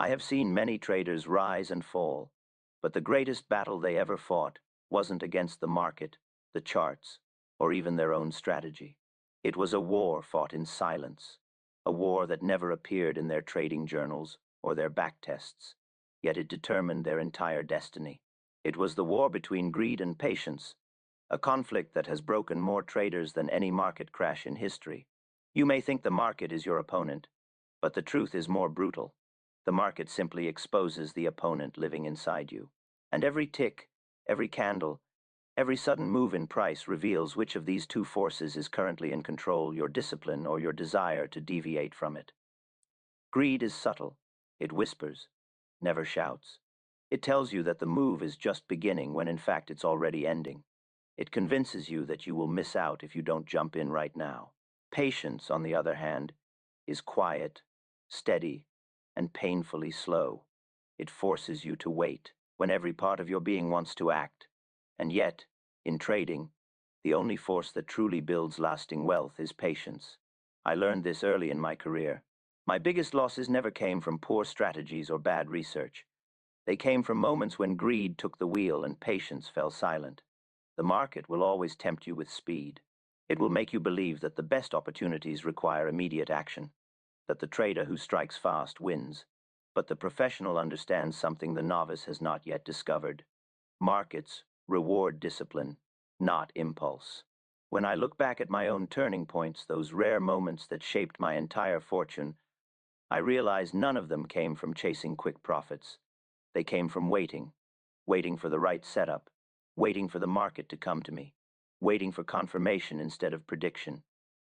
I have seen many traders rise and fall, but the greatest battle they ever fought wasn't against the market, the charts, or even their own strategy. It was a war fought in silence, a war that never appeared in their trading journals or their backtests, yet it determined their entire destiny. It was the war between greed and patience, a conflict that has broken more traders than any market crash in history. You may think the market is your opponent, but the truth is more brutal. The market simply exposes the opponent living inside you. And every tick, every candle, every sudden move in price reveals which of these two forces is currently in control, your discipline or your desire to deviate from it. Greed is subtle. It whispers, never shouts. It tells you that the move is just beginning when in fact it's already ending. It convinces you that you will miss out if you don't jump in right now. Patience, on the other hand, is quiet, steady, and painfully slow. It forces you to wait when every part of your being wants to act. And yet, in trading, the only force that truly builds lasting wealth is patience. I learned this early in my career. My biggest losses never came from poor strategies or bad research. They came from moments when greed took the wheel and patience fell silent. The market will always tempt you with speed. It will make you believe that the best opportunities require immediate action, that the trader who strikes fast wins. But the professional understands something the novice has not yet discovered. Markets reward discipline, not impulse. When I look back at my own turning points, those rare moments that shaped my entire fortune, I realize none of them came from chasing quick profits. They came from waiting, waiting for the right setup, waiting for the market to come to me, waiting for confirmation instead of prediction.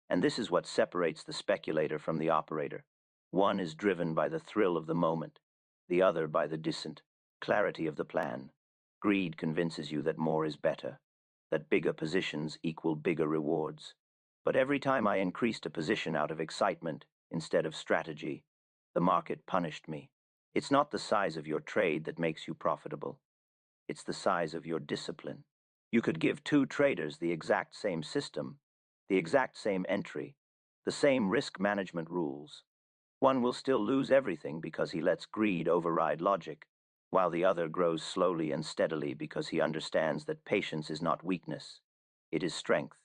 And this is what separates the speculator from the operator. One is driven by the thrill of the moment, the other by the distant clarity of the plan. Greed convinces you that more is better, that bigger positions equal bigger rewards. But every time I increased a position out of excitement instead of strategy, the market punished me. It's not the size of your trade that makes you profitable. It's the size of your discipline. You could give two traders the exact same system, the exact same entry, the same risk management rules. One will still lose everything because he lets greed override logic, while the other grows slowly and steadily because he understands that patience is not weakness. It is strength.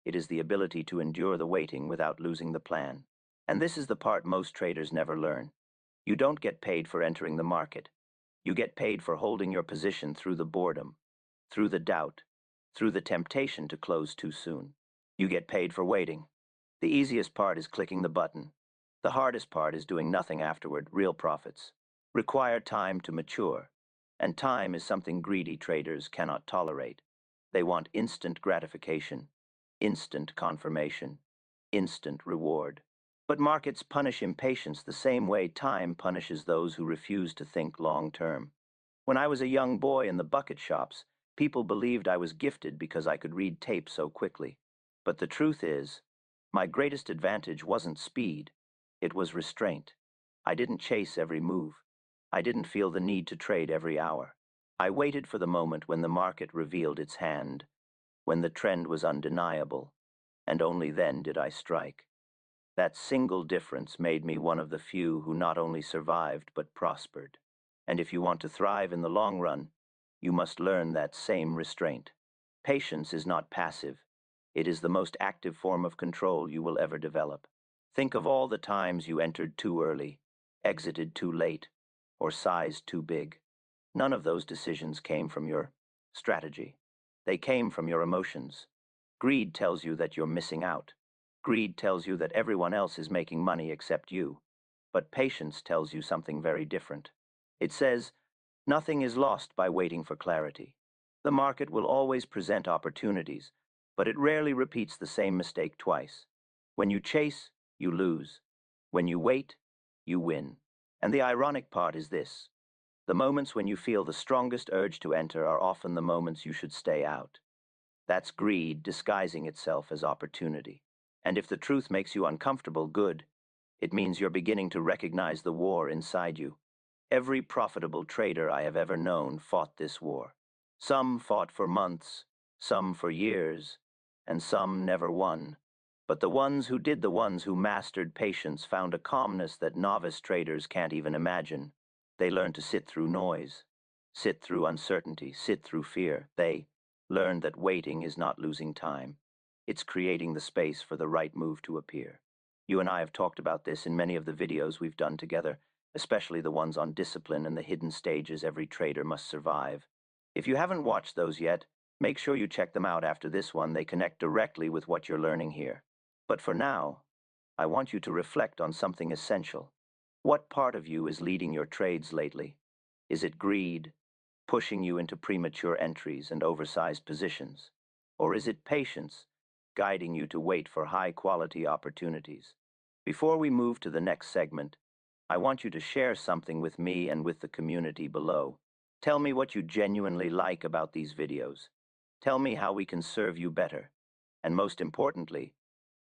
It is the ability to endure the waiting without losing the plan. And this is the part most traders never learn. You don't get paid for entering the market. You get paid for holding your position through the boredom, through the doubt, through the temptation to close too soon. You get paid for waiting. The easiest part is clicking the button. The hardest part is doing nothing afterward. Real profits require time to mature, and time is something greedy traders cannot tolerate. They want instant gratification, instant confirmation, instant reward. But markets punish impatience the same way time punishes those who refuse to think long term. When I was a young boy in the bucket shops, people believed I was gifted because I could read tape so quickly. But the truth is, my greatest advantage wasn't speed, it was restraint. I didn't chase every move. I didn't feel the need to trade every hour. I waited for the moment when the market revealed its hand, when the trend was undeniable, and only then did I strike. That single difference made me one of the few who not only survived but prospered. And if you want to thrive in the long run, you must learn that same restraint. Patience is not passive. It is the most active form of control you will ever develop. Think of all the times you entered too early, exited too late, or sized too big. None of those decisions came from your strategy. They came from your emotions. Greed tells you that you're missing out. Greed tells you that everyone else is making money except you. But patience tells you something very different. It says, nothing is lost by waiting for clarity. The market will always present opportunities, but it rarely repeats the same mistake twice. When you chase, you lose. When you wait, you win. And the ironic part is this. The moments when you feel the strongest urge to enter are often the moments you should stay out. That's greed disguising itself as opportunity. And if the truth makes you uncomfortable, good. It means you're beginning to recognize the war inside you. Every profitable trader I have ever known fought this war. Some fought for months, some for years, and some never won. But the ones who mastered patience found a calmness that novice traders can't even imagine. They learn to sit through noise, sit through uncertainty, sit through fear. They learn that waiting is not losing time. It's creating the space for the right move to appear. You and I have talked about this in many of the videos we've done together, especially the ones on discipline and the hidden stages every trader must survive. If you haven't watched those yet, make sure you check them out after this one. They connect directly with what you're learning here. But for now, I want you to reflect on something essential. What part of you is leading your trades lately? Is it greed, pushing you into premature entries and oversized positions? Or is it patience, guiding you to wait for high-quality opportunities? Before we move to the next segment, I want you to share something with me and with the community below. Tell me what you genuinely like about these videos. Tell me how we can serve you better. And most importantly,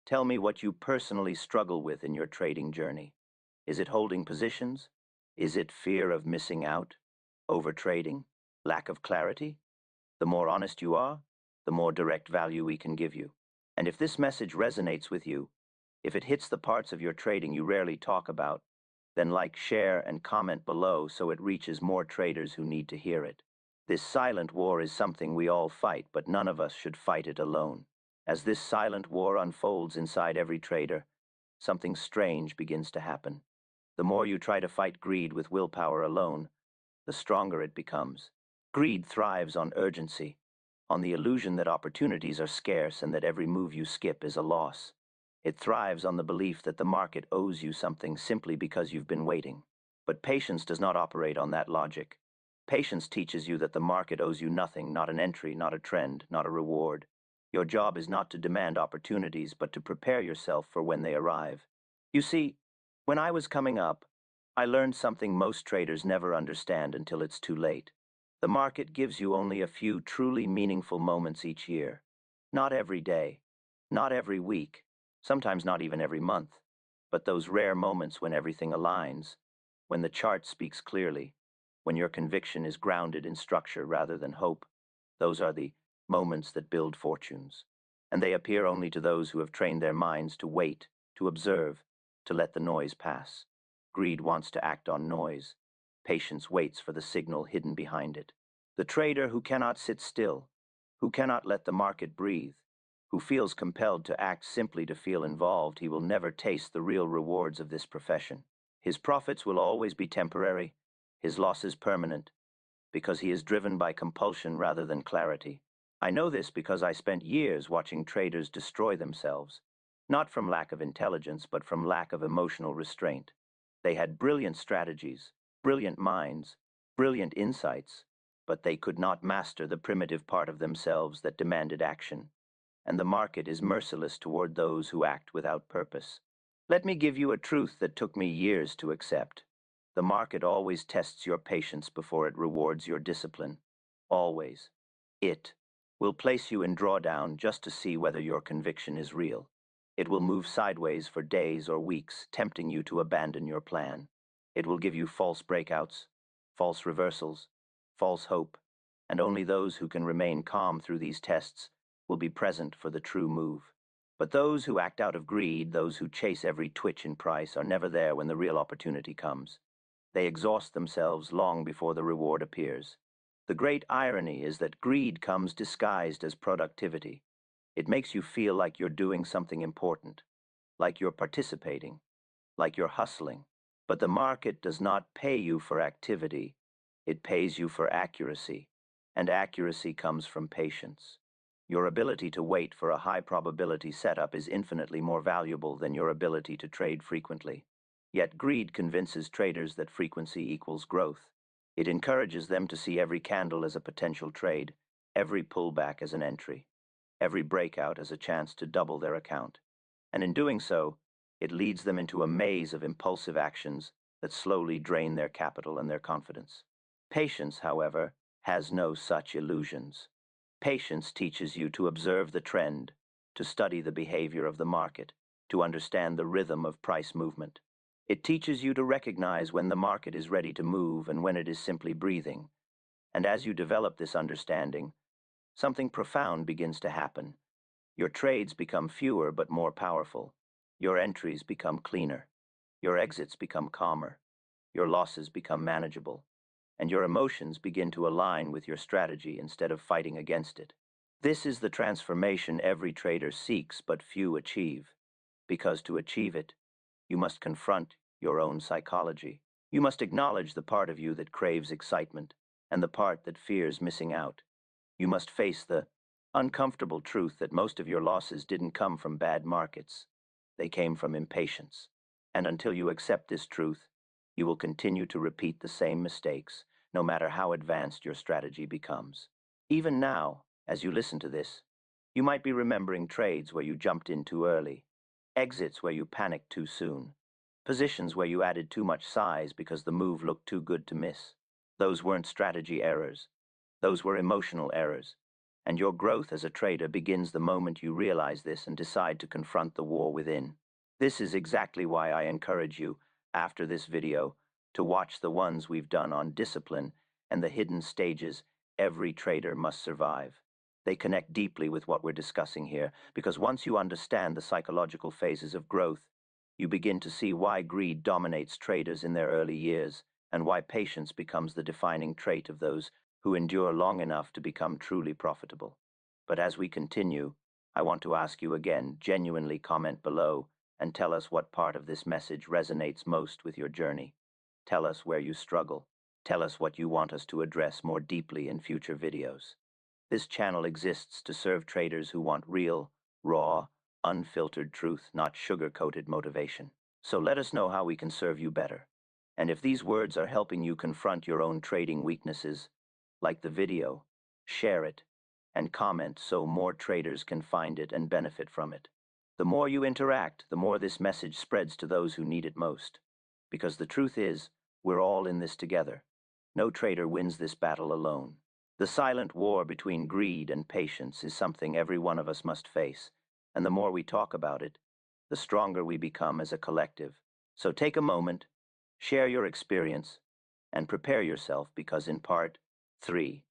tell me what you personally struggle with in your trading journey. Is it holding positions? Is it fear of missing out? Overtrading? Lack of clarity? The more honest you are, the more direct value we can give you. And if this message resonates with you, if it hits the parts of your trading you rarely talk about, then like, share, and comment below so it reaches more traders who need to hear it. This silent war is something we all fight, but none of us should fight it alone. As this silent war unfolds inside every trader, something strange begins to happen. The more you try to fight greed with willpower alone, the stronger it becomes. Greed thrives on urgency, on the illusion that opportunities are scarce and that every move you skip is a loss. It thrives on the belief that the market owes you something simply because you've been waiting. But patience does not operate on that logic. Patience teaches you that the market owes you nothing, not an entry, not a trend, not a reward. Your job is not to demand opportunities, but to prepare yourself for when they arrive. You see, when I was coming up, I learned something most traders never understand until it's too late. The market gives you only a few truly meaningful moments each year. Not every day, not every week, sometimes not even every month, but those rare moments when everything aligns, when the chart speaks clearly, when your conviction is grounded in structure rather than hope. Those are the moments that build fortunes. And they appear only to those who have trained their minds to wait, to observe, to let the noise pass. Greed wants to act on noise. Patience waits for the signal hidden behind it. The trader who cannot sit still, who cannot let the market breathe, who feels compelled to act simply to feel involved, he will never taste the real rewards of this profession. His profits will always be temporary, his losses permanent, because he is driven by compulsion rather than clarity. I know this because I spent years watching traders destroy themselves, not from lack of intelligence, but from lack of emotional restraint. They had brilliant strategies, brilliant minds, brilliant insights, but they could not master the primitive part of themselves that demanded action. And the market is merciless toward those who act without purpose. Let me give you a truth that took me years to accept. The market always tests your patience before it rewards your discipline. Always. It will place you in drawdown just to see whether your conviction is real. It will move sideways for days or weeks, tempting you to abandon your plan. It will give you false breakouts, false reversals, false hope, and only those who can remain calm through these tests will be present for the true move. But those who act out of greed, those who chase every twitch in price, are never there when the real opportunity comes. They exhaust themselves long before the reward appears. The great irony is that greed comes disguised as productivity. It makes you feel like you're doing something important, like you're participating, like you're hustling. But the market does not pay you for activity. It pays you for accuracy, and accuracy comes from patience. Your ability to wait for a high probability setup is infinitely more valuable than your ability to trade frequently. Yet greed convinces traders that frequency equals growth. It encourages them to see every candle as a potential trade, every pullback as an entry, every breakout as a chance to double their account. And in doing so, it leads them into a maze of impulsive actions that slowly drain their capital and their confidence. Patience, however, has no such illusions. Patience teaches you to observe the trend, to study the behavior of the market, to understand the rhythm of price movement. It teaches you to recognize when the market is ready to move and when it is simply breathing. And as you develop this understanding, something profound begins to happen. Your trades become fewer but more powerful. Your entries become cleaner. Your exits become calmer. your losses become manageable, and your emotions begin to align with your strategy instead of fighting against it. This is the transformation every trader seeks but few achieve, because to achieve it, you must confront your own psychology. You must acknowledge the part of you that craves excitement and the part that fears missing out. You must face the uncomfortable truth that most of your losses didn't come from bad markets. They came from impatience. And until you accept this truth, you will continue to repeat the same mistakes, no matter how advanced your strategy becomes. Even now, as you listen to this, you might be remembering trades where you jumped in too early, exits where you panicked too soon, positions where you added too much size because the move looked too good to miss. Those weren't strategy errors. Those were emotional errors. And your growth as a trader begins the moment you realize this and decide to confront the war within. This is exactly why I encourage you, after this video, to watch the ones we've done on discipline and the hidden stages every trader must survive. They connect deeply with what we're discussing here, because once you understand the psychological phases of growth, you begin to see why greed dominates traders in their early years, and why patience becomes the defining trait of those who endure long enough to become truly profitable. But as we continue, I want to ask you again, genuinely comment below and tell us what part of this message resonates most with your journey. Tell us where you struggle. Tell us what you want us to address more deeply in future videos. This channel exists to serve traders who want real, raw, unfiltered truth, not sugar-coated motivation. So let us know how we can serve you better. And if these words are helping you confront your own trading weaknesses, like the video, share it, and comment so more traders can find it and benefit from it. The more you interact, the more this message spreads to those who need it most. Because the truth is, we're all in this together. No trader wins this battle alone. The silent war between greed and patience is something every one of us must face, and the more we talk about it, the stronger we become as a collective. So take a moment, share your experience, and prepare yourself, because in part 3,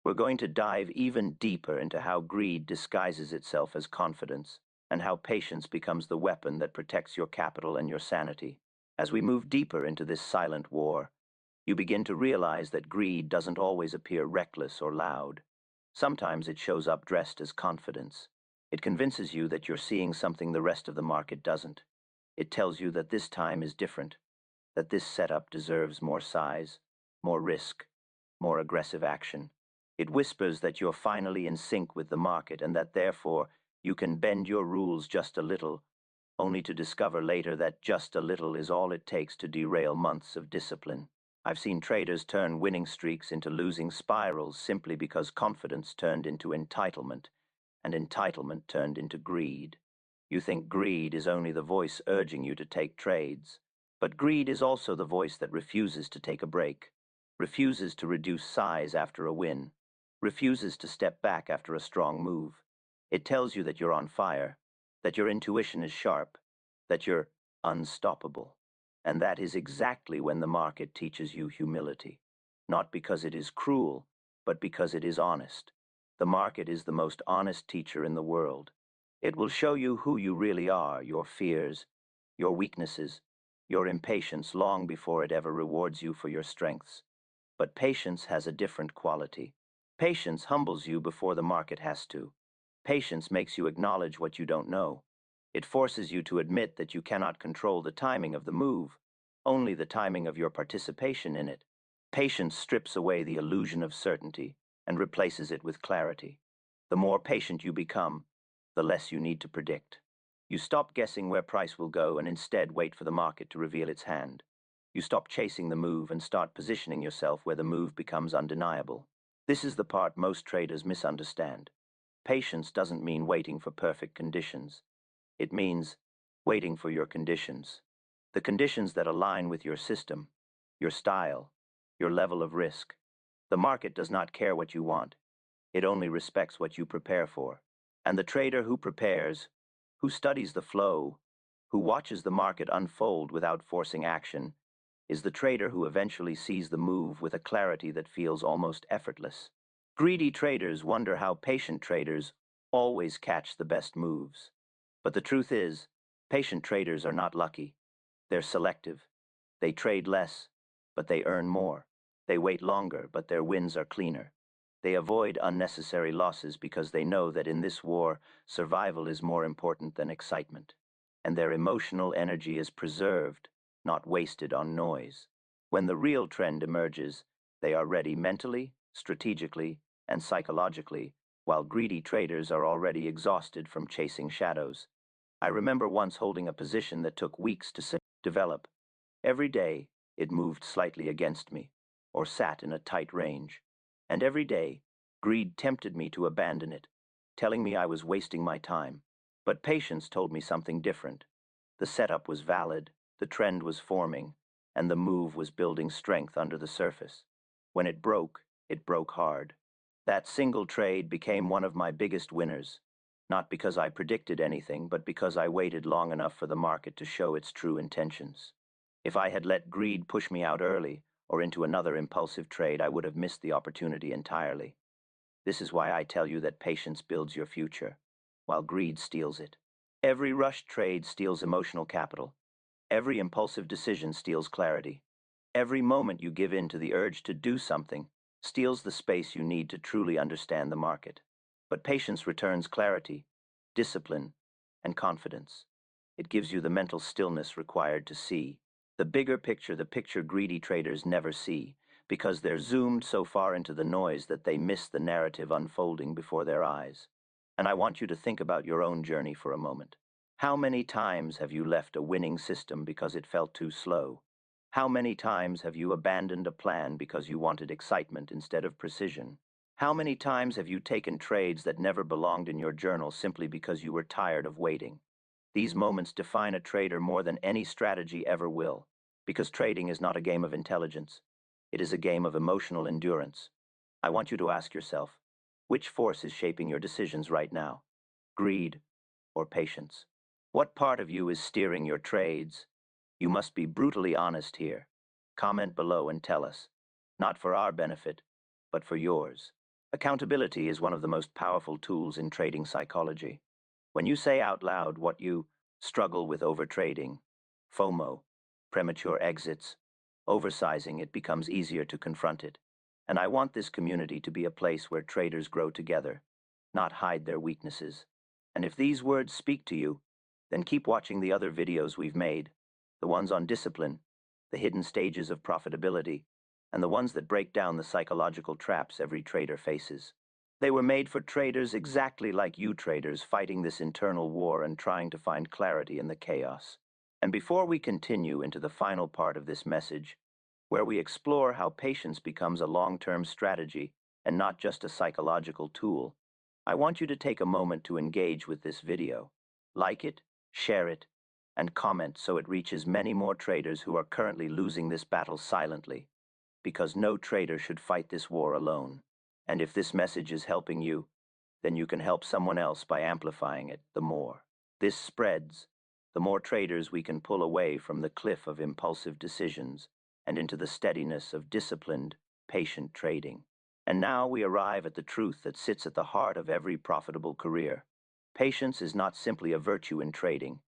we're going to dive even deeper into how greed disguises itself as confidence, and how patience becomes the weapon that protects your capital and your sanity. As we move deeper into this silent war, you begin to realize that greed doesn't always appear reckless or loud. Sometimes it shows up dressed as confidence. It convinces you that you're seeing something the rest of the market doesn't. It tells you that this time is different, that this setup deserves more size, more risk, more aggressive action. It whispers that you're finally in sync with the market and that therefore you can bend your rules just a little, only to discover later that just a little is all it takes to derail months of discipline. I've seen traders turn winning streaks into losing spirals simply because confidence turned into entitlement, and entitlement turned into greed. You think greed is only the voice urging you to take trades, but greed is also the voice that refuses to take a break, refuses to reduce size after a win, refuses to step back after a strong move. It tells you that you're on fire, that your intuition is sharp, that you're unstoppable. And that is exactly when the market teaches you humility. Not because it is cruel, but because it is honest. The market is the most honest teacher in the world. It will show you who you really are, your fears, your weaknesses, your impatience, long before it ever rewards you for your strengths. But patience has a different quality. Patience humbles you before the market has to. Patience makes you acknowledge what you don't know. It forces you to admit that you cannot control the timing of the move, only the timing of your participation in it. Patience strips away the illusion of certainty and replaces it with clarity. The more patient you become, the less you need to predict. You stop guessing where price will go and instead wait for the market to reveal its hand. You stop chasing the move and start positioning yourself where the move becomes undeniable. This is the part most traders misunderstand. Patience doesn't mean waiting for perfect conditions. It means waiting for your conditions. The conditions that align with your system, your style, your level of risk. The market does not care what you want. It only respects what you prepare for. And the trader who prepares, who studies the flow, who watches the market unfold without forcing action, is the trader who eventually sees the move with a clarity that feels almost effortless. Greedy traders wonder how patient traders always catch the best moves. But the truth is, patient traders are not lucky. They're selective. They trade less, but they earn more. They wait longer, but their wins are cleaner. They avoid unnecessary losses because they know that in this war, survival is more important than excitement. And their emotional energy is preserved, not wasted on noise. When the real trend emerges, they are ready mentally, strategically, and psychologically, while greedy traders are already exhausted from chasing shadows. I remember once holding a position that took weeks to develop. Every day, it moved slightly against me, or sat in a tight range. And every day, greed tempted me to abandon it, telling me I was wasting my time. But patience told me something different. The setup was valid, the trend was forming, and the move was building strength under the surface. When it broke hard. That single trade became one of my biggest winners, not because I predicted anything, but because I waited long enough for the market to show its true intentions. If I had let greed push me out early, or into another impulsive trade, I would have missed the opportunity entirely. This is why I tell you that patience builds your future, while greed steals it. Every rushed trade steals emotional capital. Every impulsive decision steals clarity. Every moment you give in to the urge to do something steals the space you need to truly understand the market. But patience returns clarity, discipline, and confidence. It gives you the mental stillness required to see the bigger picture, the picture greedy traders never see, because they're zoomed so far into the noise that they miss the narrative unfolding before their eyes. And I want you to think about your own journey for a moment. How many times have you left a winning system because it felt too slow? How many times have you abandoned a plan because you wanted excitement instead of precision? How many times have you taken trades that never belonged in your journal simply because you were tired of waiting? These moments define a trader more than any strategy ever will, because trading is not a game of intelligence. It is a game of emotional endurance. I want you to ask yourself, which force is shaping your decisions right now? Greed or patience? What part of you is steering your trades? You must be brutally honest here. Comment below and tell us. Not for our benefit, but for yours. Accountability is one of the most powerful tools in trading psychology. When you say out loud what you struggle with overtrading, FOMO, premature exits, oversizing, it becomes easier to confront it. And I want this community to be a place where traders grow together, not hide their weaknesses. And if these words speak to you, then keep watching the other videos we've made, the ones on discipline, the hidden stages of profitability, and the ones that break down the psychological traps every trader faces. They were made for traders exactly like you traders fighting this internal war and trying to find clarity in the chaos. And before we continue into the final part of this message, where we explore how patience becomes a long-term strategy and not just a psychological tool, I want you to take a moment to engage with this video. Like it, share it, and comment so it reaches many more traders who are currently losing this battle silently, because no trader should fight this war alone. And if this message is helping you, then you can help someone else by amplifying it. The more this spreads, the more traders we can pull away from the cliff of impulsive decisions and into the steadiness of disciplined, patient trading. And now we arrive at the truth that sits at the heart of every profitable career. Patience is not simply a virtue in trading.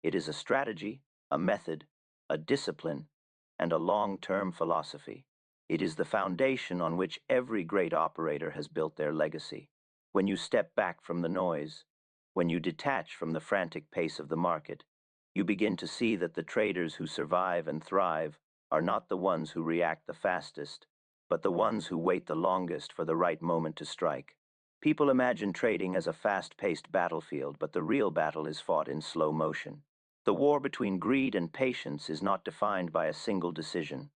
It is a strategy, a method, a discipline, and a long-term philosophy. It is the foundation on which every great operator has built their legacy. When you step back from the noise, when you detach from the frantic pace of the market, you begin to see that the traders who survive and thrive are not the ones who react the fastest, but the ones who wait the longest for the right moment to strike. People imagine trading as a fast-paced battlefield, but the real battle is fought in slow motion. The war between greed and patience is not defined by a single decision,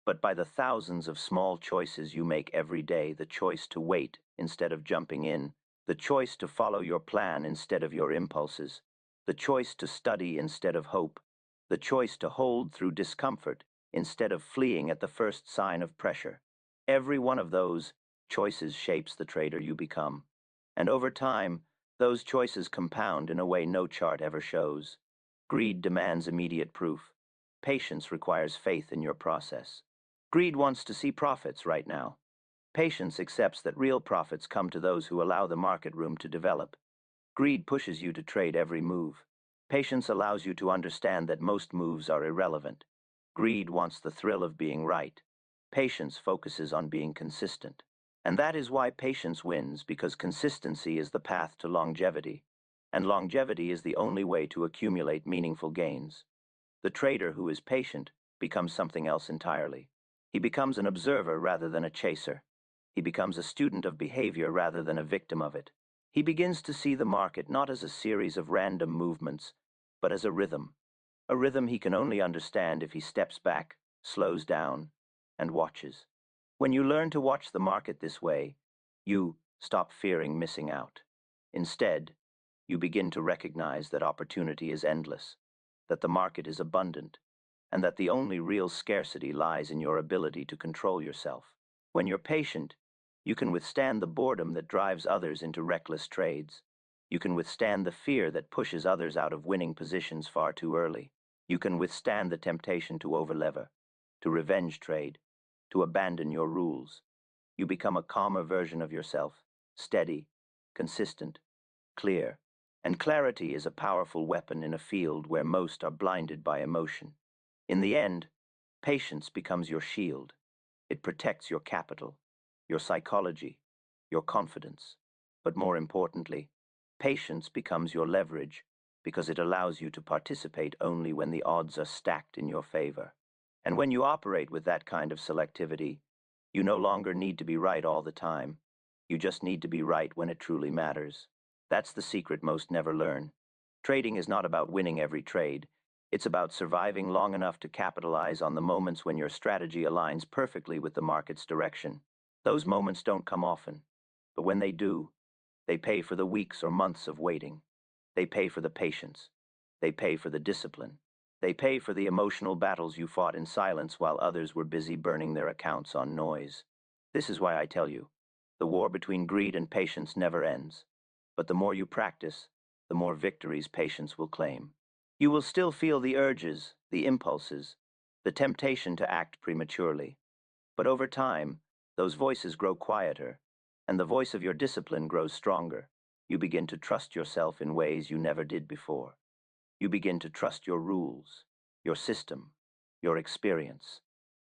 but by the thousands of small choices you make every day, the choice to wait instead of jumping in, the choice to follow your plan instead of your impulses, the choice to study instead of hope, the choice to hold through discomfort instead of fleeing at the first sign of pressure. Every one of those choices shapes the trader you become. And over time, those choices compound in a way no chart ever shows. Greed demands immediate proof. Patience requires faith in your process. Greed wants to see profits right now. Patience accepts that real profits come to those who allow the market room to develop. Greed pushes you to trade every move. Patience allows you to understand that most moves are irrelevant. Greed wants the thrill of being right. Patience focuses on being consistent. And that is why patience wins, because consistency is the path to longevity. And longevity is the only way to accumulate meaningful gains. The trader who is patient becomes something else entirely. He becomes an observer rather than a chaser. He becomes a student of behavior rather than a victim of it. He begins to see the market not as a series of random movements, but as a rhythm he can only understand if he steps back, slows down, and watches. When you learn to watch the market this way, you stop fearing missing out. Instead, you begin to recognize that opportunity is endless, that the market is abundant, and that the only real scarcity lies in your ability to control yourself. When you're patient, you can withstand the boredom that drives others into reckless trades. You can withstand the fear that pushes others out of winning positions far too early. You can withstand the temptation to overlever, to revenge trade, to abandon your rules. You become a calmer version of yourself, steady, consistent, clear. And clarity is a powerful weapon in a field where most are blinded by emotion. In the end, patience becomes your shield. It protects your capital, your psychology, your confidence. But more importantly, patience becomes your leverage because it allows you to participate only when the odds are stacked in your favor. And when you operate with that kind of selectivity, you no longer need to be right all the time. You just need to be right when it truly matters. That's the secret most never learn. Trading is not about winning every trade. It's about surviving long enough to capitalize on the moments when your strategy aligns perfectly with the market's direction. Those moments don't come often, but when they do, they pay for the weeks or months of waiting. They pay for the patience. They pay for the discipline. They pay for the emotional battles you fought in silence while others were busy burning their accounts on noise. This is why I tell you, the war between greed and patience never ends. But the more you practice, the more victories patience will claim. You will still feel the urges, the impulses, the temptation to act prematurely. But over time, those voices grow quieter, and the voice of your discipline grows stronger. You begin to trust yourself in ways you never did before. You begin to trust your rules, your system, your experience.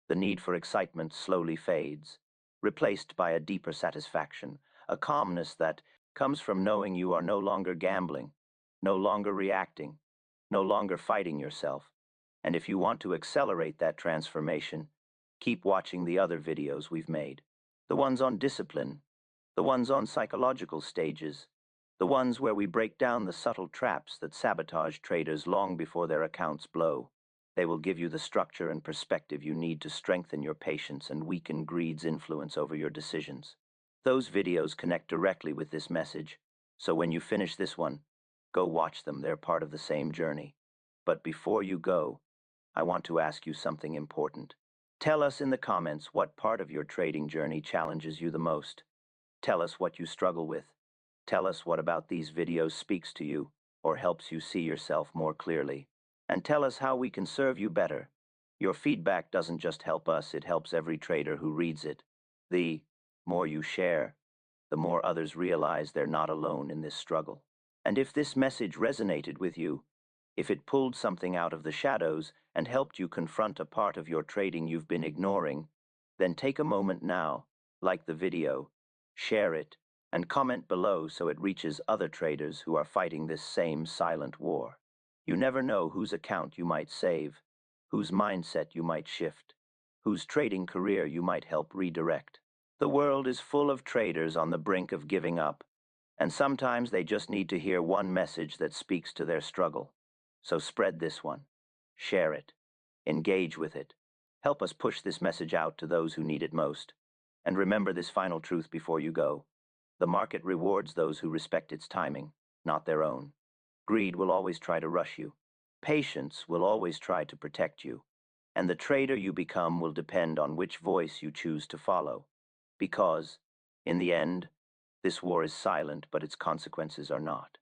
The need for excitement slowly fades, replaced by a deeper satisfaction, a calmness that comes from knowing you are no longer gambling, no longer reacting, no longer fighting yourself. And if you want to accelerate that transformation, keep watching the other videos we've made. The ones on discipline, the ones on psychological stages, the ones where we break down the subtle traps that sabotage traders long before their accounts blow. They will give you the structure and perspective you need to strengthen your patience and weaken greed's influence over your decisions. Those videos connect directly with this message, so when you finish this one, go watch them. They're part of the same journey. But before you go, I want to ask you something important. Tell us in the comments what part of your trading journey challenges you the most. Tell us what you struggle with. Tell us what about these videos speaks to you or helps you see yourself more clearly. And tell us how we can serve you better. Your feedback doesn't just help us, it helps every trader who reads it. The more you share, the more others realize they're not alone in this struggle. And if this message resonated with you, if it pulled something out of the shadows and helped you confront a part of your trading you've been ignoring, then take a moment now, like the video, share it, and comment below so it reaches other traders who are fighting this same silent war. You never know whose account you might save, whose mindset you might shift, whose trading career you might help redirect. The world is full of traders on the brink of giving up, and sometimes they just need to hear one message that speaks to their struggle. So spread this one, share it, engage with it. Help us push this message out to those who need it most. And remember this final truth before you go. The market rewards those who respect its timing, not their own. Greed will always try to rush you. Patience will always try to protect you. And the trader you become will depend on which voice you choose to follow. Because, in the end, this war is silent, but its consequences are not.